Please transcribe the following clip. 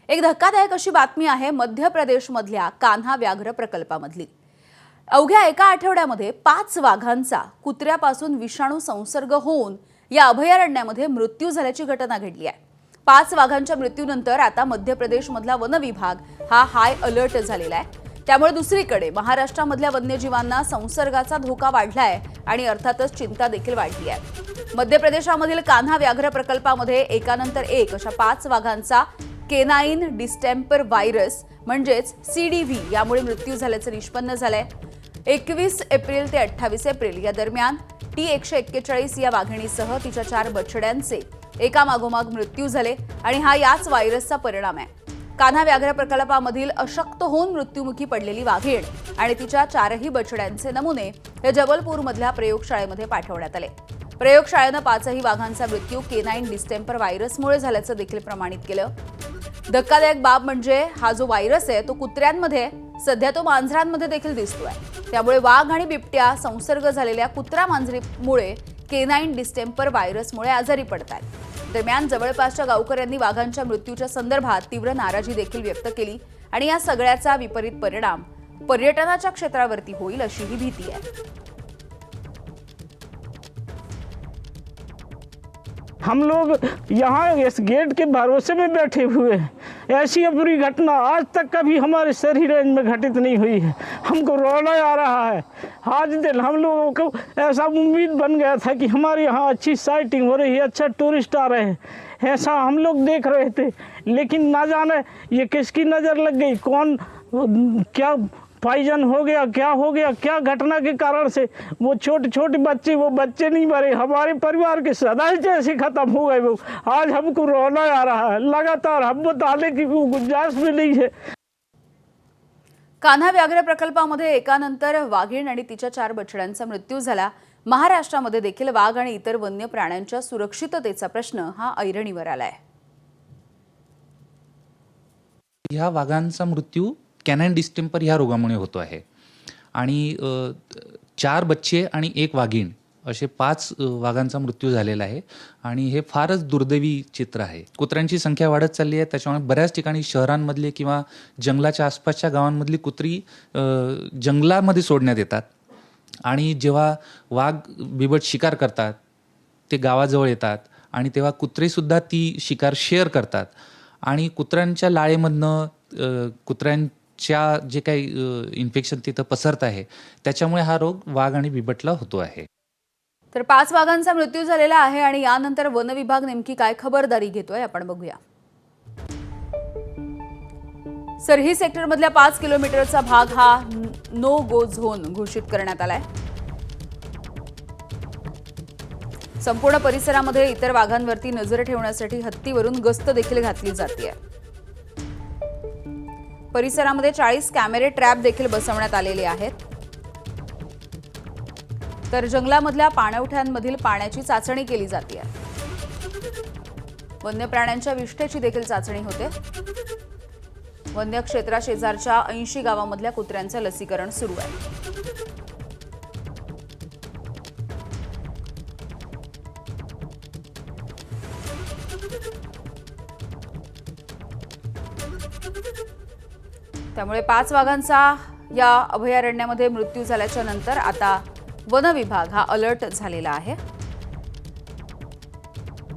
एक धक्कादायक अशी बातमी आहे मध्य प्रदेशमधल्या कान्हा व्याघ्र प्रकल्पामधली। अवघ्या एका आठवड्यामध्ये 5 वाघांचा कुत्र्यापासून विषाणू संसर्ग होऊन या अभयारण्यामध्ये मृत्यू झाल्याची घटना घडली आहे। 5 वाघांच्या मृत्यूनंतर आता मध्य प्रदेशमधला वन विभाग हा हाय अलर्ट झालेला आहे। त्यामुळे दुसरीकडे महाराष्ट्रामधल्या वन्यजीवांना संसर्गाचा धोका वाढलाय आणि अर्थातच चिंता देखील वाढली आहे। मध्य प्रदेशामधील कान्हा व्याघ्र प्रकल्पामध्ये एकानंतर एक अशा 5 वाघांचा केनाइन डिस्टेंपर व्हायरस म्हणजेच सीडीव्ही यामुळे मृत्यू झाल्याचं निष्पन्न झालंय। 21 एप्रिल ते 28 एप्रिल या दरम्यान T141 या वाघिणीसह तिच्या 4 बछड्यांचे एकामागोमाग मृत्यू झाले आणि हा याच व्हायरसचा परिणाम आहे। कान्हा व्याघ्र प्रकल्पामधील अशक्त होऊन मृत्युमुखी पडलेली वाघीण आणि तिच्या 4ही बछड्यांचे नमुने हे जबलपूरमधल्या प्रयोगशाळेमध्ये पाठवण्यात आले। प्रयोगशाळेनं 5ही वाघांचा मृत्यू केनाइन डिस्टेंपर व्हायरसमुळे झाल्याचं देखील प्रमाणित केलं। धक्कादायक बाब म्हणजे हा जो व्हायरस आहे तो कुत्र्यांमध्ये सध्या तो मांजरांमध्ये देखील दिसतोय। त्यामुळे वाघ आणि बिबट्या संसर्ग झालेल्या कुत्रा मांजरीमुळे केनाइन डिस्टेंपर व्हायरसमुळे आजारी पडतात। दरम्यान जवळपासच्या गावकऱ्यांनी वाघांच्या मृत्यूच्या संदर्भात तीव्र नाराजी देखील व्यक्त केली आणि या सगळ्याचा विपरीत परिणाम पर्यटनाच्या क्षेत्रावरती होईल अशी ही भीती आहे। हम लोग यहाँ इस गेट के भरोसे में बैठे हुए हैं। ऐसी बुरी घटना आज तक कभी हमारे शहरी रेंज में घटित नहीं हुई है। हमको रोना आ रहा है। आज दिन हम लोगों को ऐसा उम्मीद बन गया था कि हमारे यहाँ अच्छी साइटिंग हो रही है, अच्छा टूरिस्ट आ रहे हैं, ऐसा हम लोग देख रहे थे। लेकिन ना जाने ये किसकी नज़र लग गई, कौन क्या पॉइजन हो गया, क्या घटना के कारण से वो छोटे छोटे बच्चे, वो बच्चे नहीं मरे, हमारे परिवार के सदस्य ऐसे खत्म हो गए। वो आज हमको रोना आ रहा है। लगातार हम बताने की गुंजाइश भी नहीं है। कान्हा व्याघ्र प्रकल्पामध्ये एकानंतर वाघीण आणि तिच्या 4 बछड्यांचा मृत्यू झाला। महाराष्ट्रामध्ये देखील वाघ आणि इतर वन्य प्राण्यांच्या सुरक्षिततेचा प्रश्न हा ऐरणीवर आलाय। या वाघांचा मृत्यू कॅनाइन डिस्टेंपर ह्या रोगामुळे होतो आहे आणि 4 बच्चे आणि 1 वाघीण असे 5 वाघांचा मृत्यू झालेला आहे आणि हे फारच दुर्दैवी चित्र आहे। कुत्र्यांची संख्या वाढत चालली आहे, त्याच्यामुळे बऱ्याच ठिकाणी शहरांमधले किंवा जंगलाच्या आसपासच्या गावांमधली कुत्री जंगलामध्ये सोडण्यात येतात आणि जेव्हा वाघ बिबट शिकार करतात ते गावाजवळ येतात आणि तेव्हा कुत्रेसुद्धा ती शिकार शेअर करतात आणि कुत्र्यांच्या लाळेमधनं कुत्र्यांच्या जे काही इन्फेक्शन तिथं पसरत आहे त्याच्यामुळे हा रोग वाघ आणि बिबटला होतो आहे। तर 5 वाघांचा मृत्यू झालेला आहे आणि यानंतर वन विभाग नेमकी काय खबरदारी घेतोय आपण बघूया। सरही सेक्टरमधल्या 5 किलोमीटरचा भाग हा नो गो झोन घोषित करण्यात आलाय। संपूर्ण परिसरामध्ये इतर वाघांवरती नजर ठेवण्यासाठी हत्तीवरून गस्त देखील घातली जाते। परिसरामध्ये 40 कॅमेरे ट्रॅप देखील बसवण्यात आलेले आहेत। तर जंगलामधल्या पाणवठ्यांमधील पाण्याची चाचणी केली जाते। वन्य प्राण्यांच्या विष्ठेची देखील चाचणी होते। वन्य क्षेत्राशेजारच्या 80 गावांमधल्या कुत्र्यांचं लसीकरण सुरू आहे। त्यामुळे 5 वाघांचा या अभयारण्यामध्ये मृत्यू झाल्याच्या नंतर आता वन विभाग हा अलर्ट झालेला आहे।